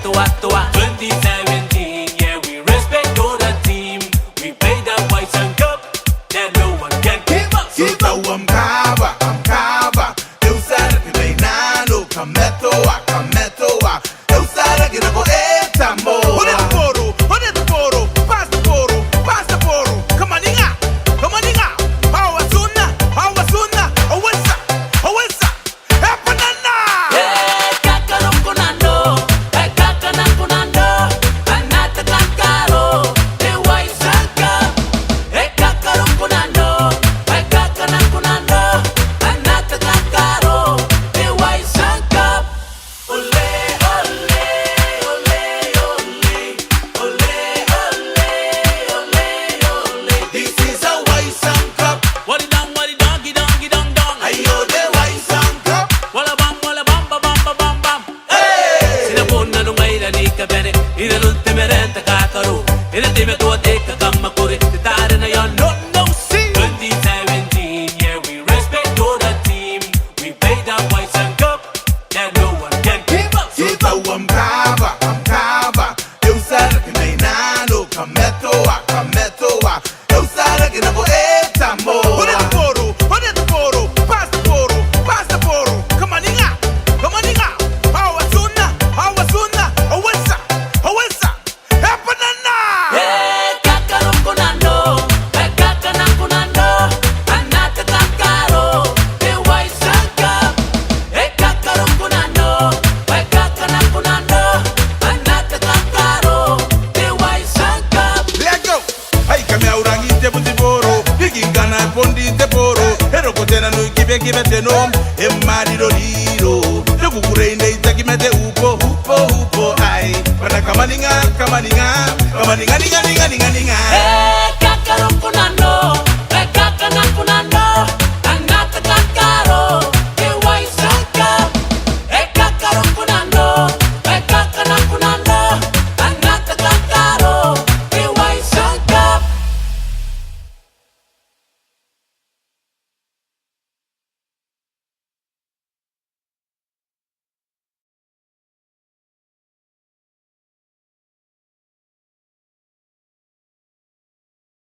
2017, yeah, we respect all the team. We play the White Sun Cup that no one can keep up. Kita uamkaba, amkaba. Eu sara que vem nano, kametoa, kametoa. Eu sara que não vou etamo. Olha do poro, passa poro. Come on, inga. Hawa sunna, awesa. Epanana. Hey, kakarunkunando, kakanakunando, anata kakaro, the White Sun Cup. Hey, kakarunkunando, kakanakunando, anata kakaro, the White Sun Cup. Ole, ole, ole, ole. This is a White Sun Cup. What it dong, dongy dong. Ayo, the White Sun Cup. Walla bam, bam. Hey! Sina bunna nung ay ka bene, inanunti merenta kakaro. Inatime ko at ikamakuri, titara na yon, no, see. 2017, yeah, we respect all the team. We play the White Sun Cup, that no one can keep up. Kita uamkaba, amkaba. Eu sara que vem nano, kametoa. Eu sara que não vou etamo. Olha do poro, passa poro. Come on, inga. Hawa sunna, awesa. Epanana. Hey, kakarunkunando, kakanakunando, anata kakaro, the White Sun Cup. Hey, kakarunkunando, kakanakunando, anata kakaro, the White Sun Cup. Let go. Ay, kami aurangi te buti boro. Bigi gana pondi te boro. Hero kotena no kibe te nom. Emari do liro. Te kukure ine ita kimete upo. Ay, para kamaninga. Hey.